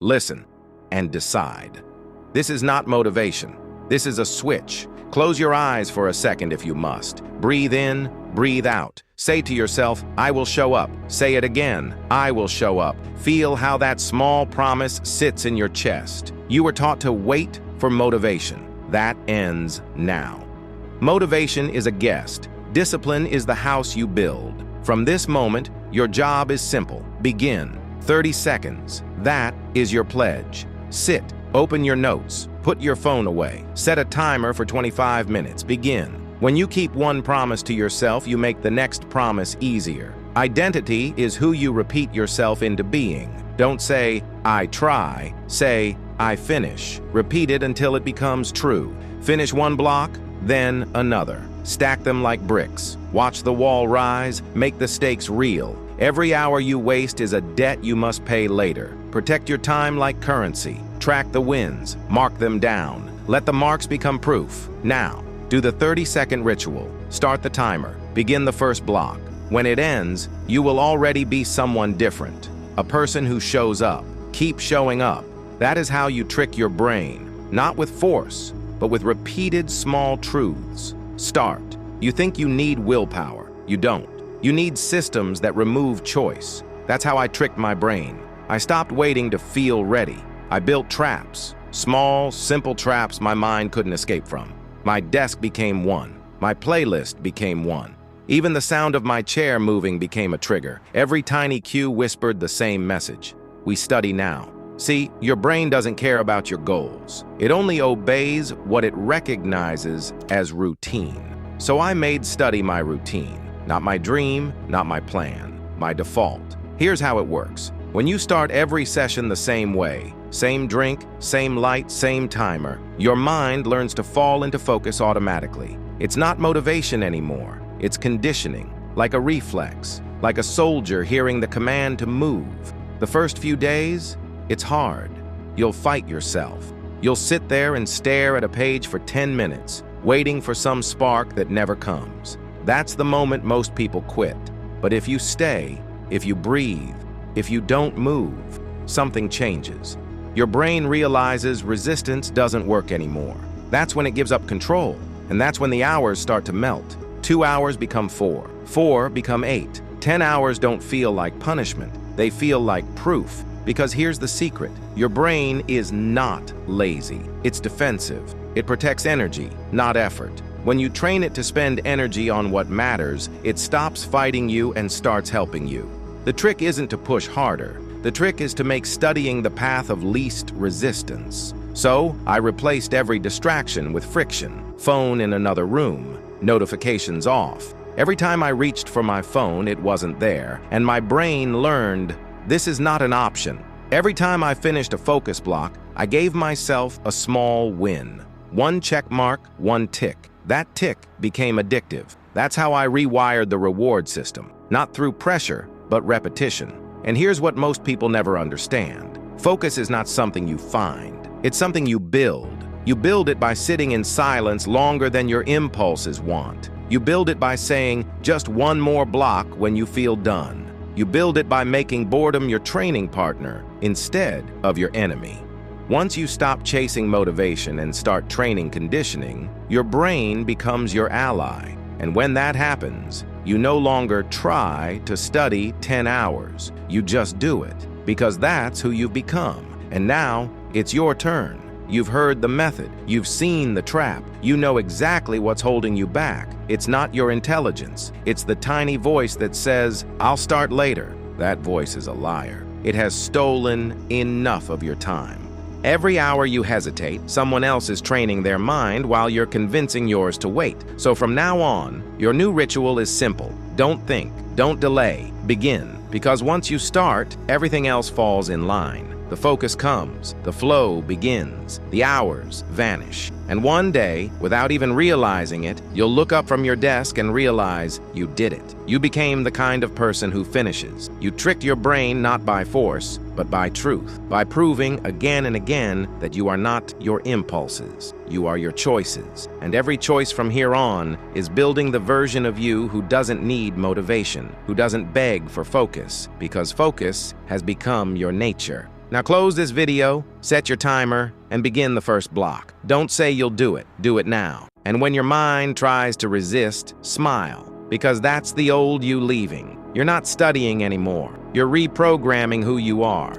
listen, and decide. This is not motivation. This is a switch. Close your eyes for a second if you must. Breathe in, breathe out. Say to yourself, I will show up. Say it again, I will show up. Feel how that small promise sits in your chest. You were taught to wait for motivation. That ends now. Motivation is a guest. Discipline is the house you build. From this moment, your job is simple. Begin. 30 seconds. That is your pledge. Sit. Open your notes. Put your phone away. Set a timer for 25 minutes. Begin. When you keep one promise to yourself, you make the next promise easier. Identity is who you repeat yourself into being. Don't say, I try. Say, I finish. Repeat it until it becomes true. Finish one block, then another. Stack them like bricks. Watch the wall rise. Make the stakes real. Every hour you waste is a debt you must pay later. Protect your time like currency. Track the wins. Mark them down. Let the marks become proof. Now, do the 30-second ritual. Start the timer. Begin the first block. When it ends, you will already be someone different. A person who shows up. Keep showing up. That is how you trick your brain. Not with force, but with repeated small truths. Start. You think you need willpower. You don't. You need systems that remove choice. That's how I tricked my brain. I stopped waiting to feel ready. I built traps. Small, simple traps my mind couldn't escape from. My desk became one. My playlist became one. Even the sound of my chair moving became a trigger. Every tiny cue whispered the same message. We study now. See, your brain doesn't care about your goals. It only obeys what it recognizes as routine. So I made study my routine. Not my dream, not my plan, my default. Here's how it works. When you start every session the same way, same drink, same light, same timer, your mind learns to fall into focus automatically. It's not motivation anymore. It's conditioning, like a reflex, like a soldier hearing the command to move. The first few days, it's hard. You'll fight yourself. You'll sit there and stare at a page for 10 minutes, waiting for some spark that never comes. That's the moment most people quit. But if you stay, if you breathe, if you don't move, something changes. Your brain realizes resistance doesn't work anymore. That's when it gives up control, and that's when the hours start to melt. 2 hours become 4, 4 become 8. 10 hours don't feel like punishment. They feel like proof. Because here's the secret. Your brain is not lazy. It's defensive. It protects energy, not effort. When you train it to spend energy on what matters, it stops fighting you and starts helping you. The trick isn't to push harder. The trick is to make studying the path of least resistance. So, I replaced every distraction with friction. Phone in another room. Notifications off. Every time I reached for my phone, it wasn't there, and my brain learned this is not an option. Every time I finished a focus block, I gave myself a small win. One check mark, one tick. That tick became addictive. That's how I rewired the reward system. Not through pressure, but repetition. And here's what most people never understand. Focus is not something you find. It's something you build. You build it by sitting in silence longer than your impulses want. You build it by saying just one more block when you feel done. You build it by making boredom your training partner instead of your enemy. Once you stop chasing motivation and start training conditioning, your brain becomes your ally. And when that happens, you no longer try to study 10 hours. You just do it, because that's who you've become. And now, it's your turn. You've heard the method. You've seen the trap. You know exactly what's holding you back. It's not your intelligence. It's the tiny voice that says, I'll start later. That voice is a liar. It has stolen enough of your time. Every hour you hesitate, someone else is training their mind while you're convincing yours to wait. So from now on, your new ritual is simple. Don't think. Don't delay. Begin. Because once you start, everything else falls in line. The focus comes, the flow begins, the hours vanish. And one day, without even realizing it, you'll look up from your desk and realize you did it. You became the kind of person who finishes. You tricked your brain not by force, but by truth, by proving again and again that you are not your impulses. You are your choices. And every choice from here on is building the version of you who doesn't need motivation, who doesn't beg for focus, because focus has become your nature. Now close this video, set your timer, and begin the first block. Don't say you'll do it now. And when your mind tries to resist, smile, because that's the old you leaving. You're not studying anymore. You're reprogramming who you are.